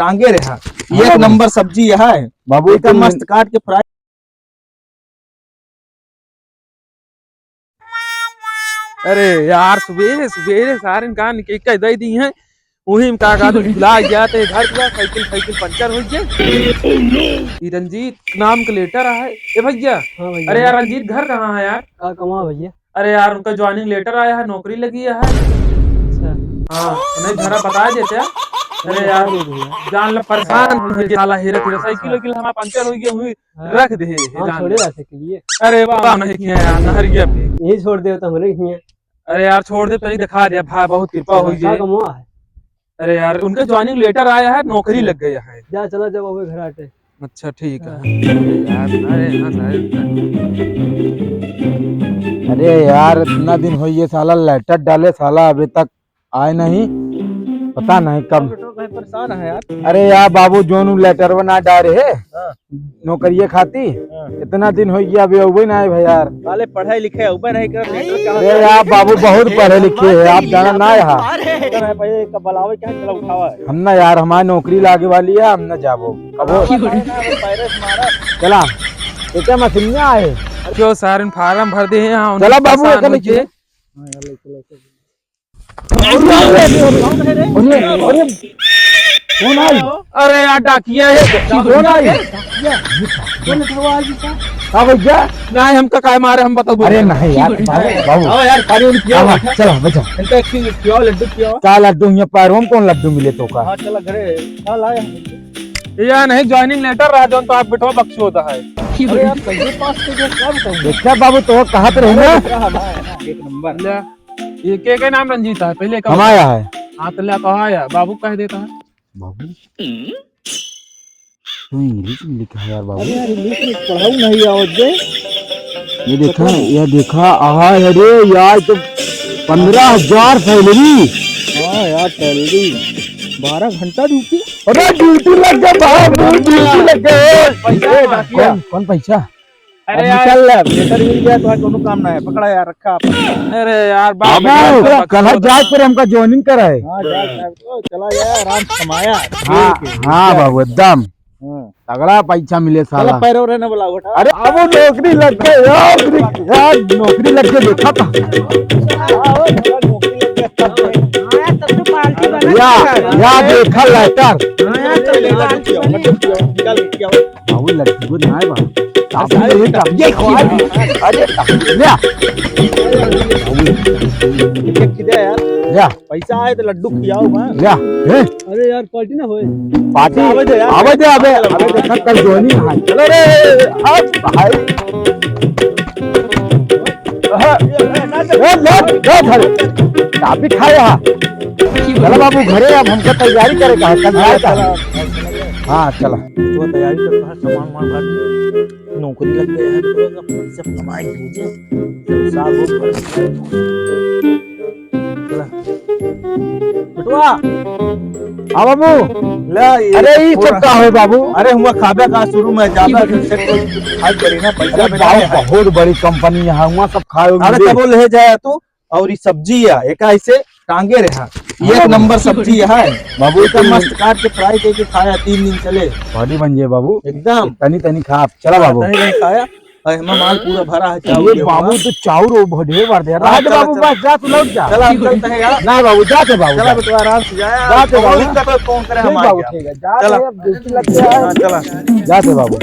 टांगे रहा। एक नंबर सब्जी यह है बाबू, एकदम मस्त काट के फ्राई। अरे यार सवेरे सवेरे सारे कान के कह दे दी हैं वही में का तो भुला जाते घर के साइकिल साइकिल पंचर हो गए। ये रंजीत नाम का लेटर है ए भैया। हाँ भैया। अरे यार रंजीत घर कहाँ है यार? कमा भैया। अरे यार उनका ज्वाइनिंग लेटर आया है, नौकरी लगी है। अच्छा हाँ उन्हें जरा बता देते हैं। अरे यार जान ला परेशान हो गया साला हेरा तेरा साइकिल वाइकिल हमारा पंचर हो गया हुई रख दे जान छोड़े ला। ऐसे के लिए अरे वाह नहीं किया यार नहरिया पे। यही छोड़ दे तो हमने किया। अरे यार छोड़ दे पहले दिखा दिया भाई बहुत कृपा हुई क्या है। कमा है? अरे यार उनका ज्वाइनिंग लेटर आया है, नौकरी लग गया है। जा चला जब अबे घर आटे। अच्छा ठीक है यार। अरे यार इतना दिन हो ये साला लेटर डाले साला अभी तक आए नहीं, पता नहीं कब। परेशान है यार। अरे यार बाबू जोन लेटर बना डाले है नौकरिये खाती, इतना दिन हो गया अभी अबे ना आए भाई यार। साले पढ़ाई लिखे ऊपर नहीं कर लेटर कहां अरे यार बाबू बहुत पढ़े लिखे है, आप जाना ना यहाँ है पहले कबलावे क्या चला उठावा है। हम ना यार हमारी नौकरी लागे वाली है, हम ना जाबो कबो वायरस मारा। चला इतना मशीन आए। जो सारे फार्म भर दे हैं चला बाबू परेशान हो नीचे। गए। कौन आई? अरे यार डाकिया है। कौन आई? हाँ भैया। नहीं हमका काय मारे हम बताओ। अरे नहीं यार बाबू आओ यार पानी उन पियो। चलो बचा इनका पियो लड्डू पियो। क्या लड्डू यहाँ पैरों में कौन लड्डू मिले तो का? हां चला घरे चल आया। या नहीं ज्वाइनिंग लेटर रहा जो तो आप बिठो बख्श होता है। अरे यार पहले पास के जो क्या बताऊं। देखा बाबू तो कहाँ पे रहना? एक नंबर। ले, ये के नाम रंजीत है पहले कब हमाया है हाँ तो ले कहा या बाबू कह देता है। बाबू। तू इंग्लिश में लिखा है यार बाबू। अरे यार इंग्लिश में पढ़ाऊं नहीं आवत दे। ये देखा आहा अरे यार तो 15,000 सैलरी। हाँ यार सैलरी 12 घंटा ड्यूटी। अरे ड्यूटी लग गया बाबू, ड्यूटी लग गया। कौन पैसा? अरे यार लेटर मिल गया तो कोनो काम ना है। पकड़ा यार रखा आपने। अरे यार बाबू कल जाए पर हमका ज्वाइनिंग करा है। हाँ जा तो चला गया आराम से कमाया। हाँ बाबू एकदम तगड़ा पैसा मिले साला। चला पैरों रहने वाला उठा। अरे अब नौकरी लग गई यार, नौकरी लग के देखा था या देखा लेटर। बाबू लड्डू ना है बाबू। ये या पैसा आए तो लड्डू खियाओ। या अरे यार पार्टी ना होए। पार्टी आवे देखा कल जोनी है। चलो रे अब भाई काफी खाया। चलो बाबू घरे अब हमको तैयारी करे का कल जाएगा। हाँ चला वो तैयारी करता है सामान मान भर। नौकरी लग गया है तो अपने से कमाई कीजिए साल बहुत चला बटुआ। हाँ बाबू ले अरे ये सब का है बाबू? अरे हुआ खाबे का शुरू में ज्यादा से कोई खाई करी ना पैसा में बाबू बहुत बड़ी कंपनी है वहाँ सब खाए। अरे कब ले जाए तू और ये सब्जी है एक ऐसे टांगे रहा। एक नंबर सब्जी है बाबू एकदम मस्त काट के फ्राई करके खाया 3 दिन चले बॉडी बन जाए बाबू एकदम। तनी तनी खा। चला बाबू नहीं खाया हमें माल पूरा भरा है। ये बाबू तो चाउर ढेर बार दे रहा है बाबू। बस जा तू लौट जा। चला हम चलते हैं यार। ना बाबू जाते बाबू चला बेटा आराम से जाया। जाते बाबू। इनका तो फोन करे हम आ बाबू गया। ठीक है जा चला। अब ड्यूटी लग गया है। हाँ, चला जाते बाबू।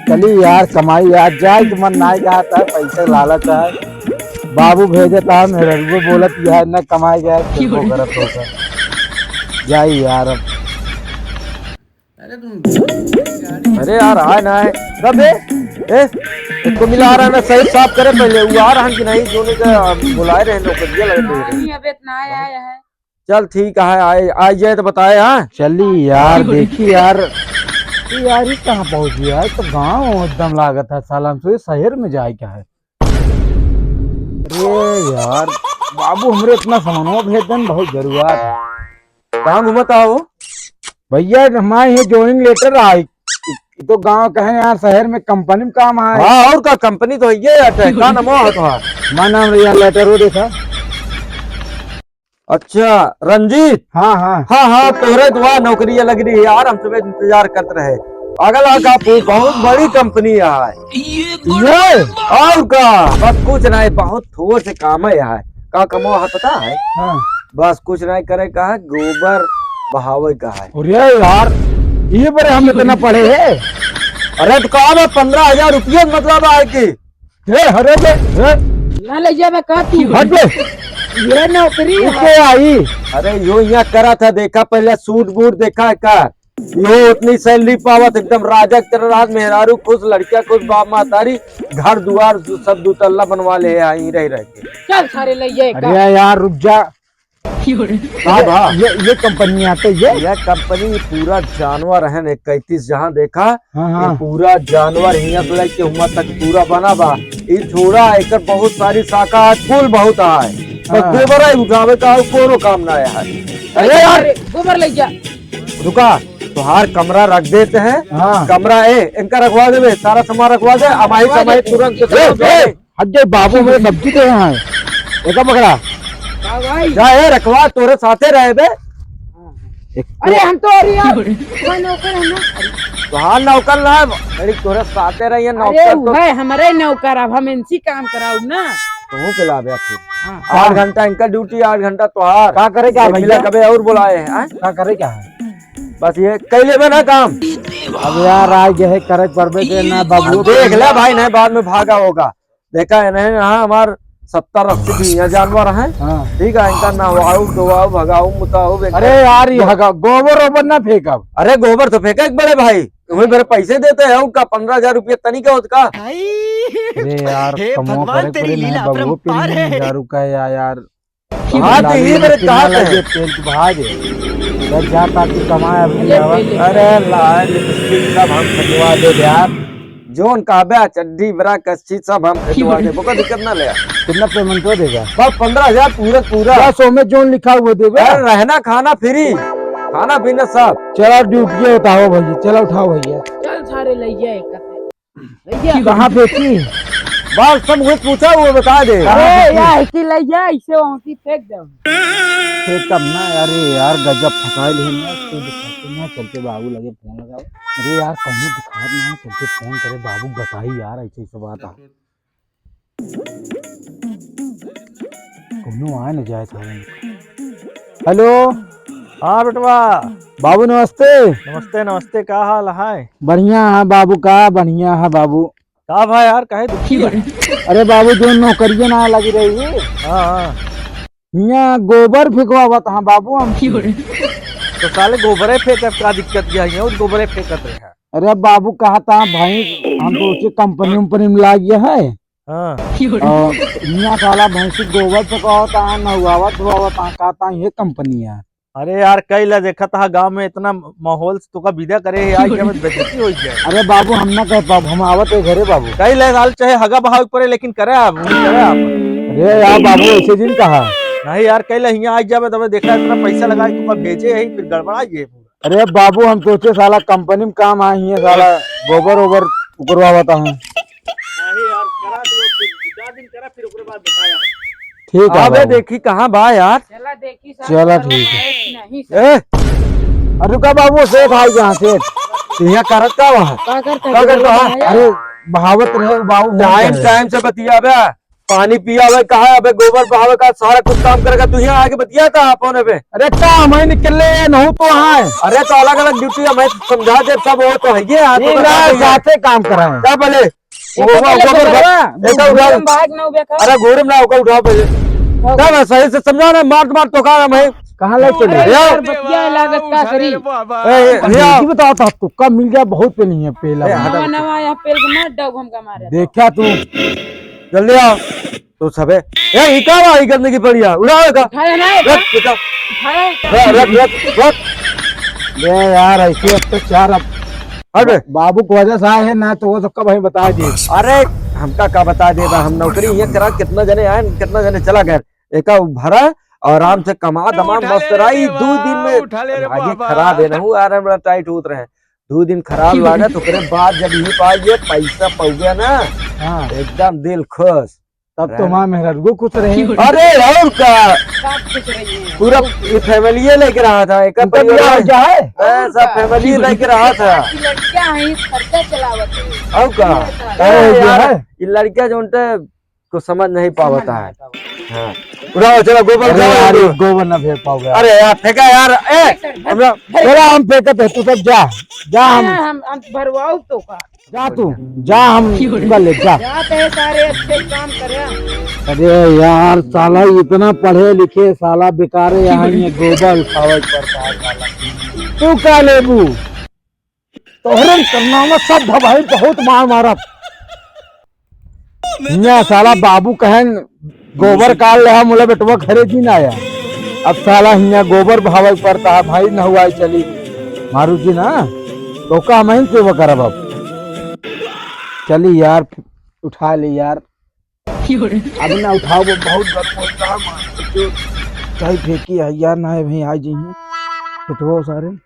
चलिए यार कमाई यार जाए तो मन ना जाता है, पैसे लालच है। बाबू भेजे था मेरे वो बोलत यार न कमाई गया गलत होकर जाए यार। अब अरे यार आए ना आए कब इसको मिला रहा है ना सही साफ करे पहले वो आ रहा है कि नहीं जो बुलाए रहे नौकरियां लगे अभी इतना आया है। चल ठीक है आए आ जाए तो बताए। हाँ चली यार देखी यार यार ये कहाँ पहुँच गया है? तो गाँव एकदम लागत है साला तो ये शहर में जाए क्या है? अरे यार बाबू हमरे इतना सामान भेज दें बहुत जरूरत है। कहाँ घूमत आओ भैया हमारे यहाँ ज्वाइनिंग लेटर आए तो गांव कहे यार शहर में कंपनी में काम है। हाँ और का कंपनी तो ये क्या नाम है तुम्हारा? मां नाम यार लेटर वो देखा। अच्छा रंजीत। हाँ हाँ हाँ हाँ तोहरे दुआ नौकरी लग रही है यार, हम तुम्हें इंतजार करते रहे। अगला का बहुत बड़ी कंपनी है ये। और का बस कुछ नहीं, बहुत थोड़े से काम है यहाँ। का कमो है पता है? हाँ। बस कुछ नहीं करे का है, गोबर बहावे का है। अरे यार ये बड़े हम इतना पढ़े है। अरे तो काम है 15,000 रुपये मतलब है की। अरे ना ले जा मैं कहती हूँ हट बे, ये नौकरी है। इसको आई। अरे यो यहाँ करा था, देखा पहले सूट बूट देखा है का, यो उतनी सैलरी पावत एकदम राजा की तरह, रात मेहरारू खुश, लड़कियां खुश, बाप मातारी, घर दुआर सब दुतल्ला बनवा ले आई रह के। चल सारे ले ये अरे यार रुक जा। ये कंपनी आते यह कंपनी पूरा जानवर है, 31 जहाँ देखा। हाँ ये हाँ पूरा जानवर हिया से लेके हुआ तक पूरा बना बा। ये छोड़ा एक बहुत सारी शाखा है, फूल बहुत है, बस हाँ। गोबर है उठावे का कोनो काम ना है। अरे यार गोबर ले जा। रुका तुहार कमरा रख देते हैं। हाँ। कमरा है इनका रखवा दे, सारा सामान रखवा दे, अमाई कमाई तुरंत हट जाए बाबू, मेरे सब्जी दे यहाँ है। एक पकड़ा भाई जाए रखवा, तोरे साथे रहे बे। अरे हम तो अरे यार कोई नौकर है ना। तुहार नौकर ना है, मेरी तोरे साथे रही है अरे नौकर वो तो है हमारे नौकर, अब हम इनसी काम कराऊ ना। तू पिला बे फिर। 8 घंटा इनका ड्यूटी, 8 घंटा तुहार। क्या करे क्या भैया? कभी और बुलाए हैं। क्या करे क्या है? बस ये कैले में ना काम। अब यार आज है करे परबे के ना बाबू। देख ले भाई, नहीं बाद में भागा होगा। देखा है नहीं, यहाँ हमार 70-80 भी जानवर हैं। हाँ। ठीक है, इनका नहवाऊ धोवाऊ भगाऊ मुताऊ। अरे यार ये गोबर ओबर ना फेंक अब। अरे गोबर तो फेंका एक बड़े भाई, तुम्हें मेरे पैसे देते हैं उनका 15,000 रुपये तनी का उसका। अरे यार कमो करे पड़े ना बाबू, पे दारू का यार। हाँ तो ये मेरे कहा लगे तेल की भाज बस जा ताकि कमाए अपनी ले। अरे लाल लिपस्टिक सब हम खिलवा दे यार, जोन काबे चड्डी बरा कच्ची सब हम खिलवा दे, कोई दिक्कत ना ले। कितना पेमेंट हो देगा? बस 15,000 पूरा। क्या 100 में जोन लिखा हुआ देगा? अरे रहना खाना फ्री, खाना पीना सब। चलो ड्यूटी उठाओ भैया, चलो उठाओ भैया। चल सारे ले जा एक कहाँ फेंकी? बाल सब कुछ पूछा वो बता दे। अरे यार की ले जा, इसे वहां की फेंक दो। फेंक कब ना। अरे यार गजब फंसा ले ना, इसको दिखाते ना, चलते बाबू लगे फोन लगाओ। अरे यार कहूँ दिखा ना, चलते फोन करे बाबू बताई यार ऐसे सब बात है। कहूँ आए न जाए सारे। हेलो हाँ बेटवा। बाबू नमस्ते। नमस्ते नमस्ते, क्या हाल है? बढ़िया है बाबू, का बढ़िया है बाबू। का भाई यार कहे दुखी है? अरे बाबू जो नौकरियां ना लगी रही है, हाँ यहाँ गोबर फेंकवावत हाँ बाबू हम। तो साले गोबरे फेंकत का दिक्कत क्या है? उस गोबरे फेंकत रहे हैं। अरे बाबू कहा था भाई हम तो उसे कंपनी उम्पनी में ला गया है, हाँ और यहाँ साला भैंसी गोबर फेंकवावत हाँ, नहुआवत धुआवत हाँ, कहता ये कंपनी है। अरे यार कई ला देखा था गांव में इतना माहौल से तो का विदा करे यार, क्या बेइज्जती हो जाए। अरे बाबू हम ना कह पाब, हम आवत है घरे बाबू। कई ला साल चाहे हगा बहाव पड़े लेकिन करे आप, करे आप। अरे यार बाबू ऐसे दिन कहा। नहीं यार कई ला यहाँ आज जावे तब देखा इतना पैसा लगा के भेजे है, फिर गड़बड़ा गए पूरा। अरे बाबू हम सोचे साला कंपनी में काम आए हैं, साला गोबर ओबर उकरवावत हूँ। नहीं यार करा तो 4 दिन करा, फिर उसके बाद बताया। ठीक है अबे बाबू। देखी कहाँ बा यार। चला देखी चला ठीक है। नहीं ए अरे रुका बाबू, सेठ आई जहाँ से। यहाँ करत का वहाँ का करता क्या करता है? अरे बहावत रहे बाबू। टाइम से बतिया बे, पानी पिया हुआ कहा है, अबे गोबर बहावे का सारा कुछ काम करेगा। तू यहाँ आके बतिया था आपने पे। अरे काम है निकले नहीं तो हाँ। अरे तो अलग अलग ड्यूटी है, मैं समझा दे सब हो तो है ये साथे काम कराए। क्या बोले अरे घूरम ना होकर उठाओ पहले, क्या मैं सही से समझा ना, मार तो कहा मैं कहाँ ले चले? यार बतिया लागत का करी। ये बताओ था तू कब मिल गया? बहुत पे नहीं है पेला। नवा नवा यहाँ पेल के मार डग हम का मारे। देखा तू? जल्दी आओ तो सबे ये क्या भाई करने की पड़ी है, उड़ाओ का खाया ना रख बेटा, खाया रख रख रख। ये यार ऐसे अत्याचार अब अरे बाबू को वजह से आए है ना, तो वो सबका भाई बता दिए। अरे हमका क्या बता दे, हम नौकरी ये करा, कितना जने आए कितना जने चला गए, एक भरा आराम से कमा दमा मस्त रही। 2 दिन में आगे खराब है ना हूँ, आराम बड़ा टाइट होत रहे। 2 दिन खराब लगा तो करे बाद जब ये पाइए पैसा पौ गया ना, हाँ एकदम दिल खुश। तब तो वहाँ मेहरा खुश रहे। अरे और का साथ खुश रहिए। पूरा फैमिली लेके रहा था, एक परिवार क्या है, सब फैमिली लेके रहा था। आपकी लड़कियां हैं, खर्चा चलावत है। अब का अरे यार ये लड़कियां जो उनते को समझ नहीं पावता है। हाँ उठाओ चलो गोबर अरे यार ये गोबर ना फेंक पाओगे। अरे यार फेंका यार, चला हम फेंकत है, तू सब जा जा, हम भरवाओ तो का जा तू जा, हम ले जा। जाते हैं सारे अच्छे काम करे। अरे यार साला इतना पढ़े लिखे साला बेकार है, यहाँ ये गोबर उठावे पड़ता है साला। तू क्या लेबू तोहरे करना में सब भाई बहुत मार मारा। यहाँ साला बाबू कहन गोबर काल ले मुला बेटवा खरीद ही ना आया, अब साला यहाँ गोबर भावे पड़ता है भाई, न हुआ चली मारू जी ना तो का मैं सेवा करब। अब चली यार उठा ले यार, अब ना उठाओ वो बहुत गर्म होता है, चाहे फेंकी है यार ना है भाई आज जी उठो सारे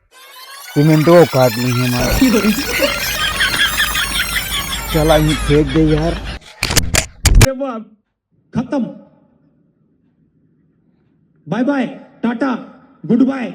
सीमेंटो काट ली है हमारे। चला ही फेंक दे यार, खत्म, bye bye tata good bye.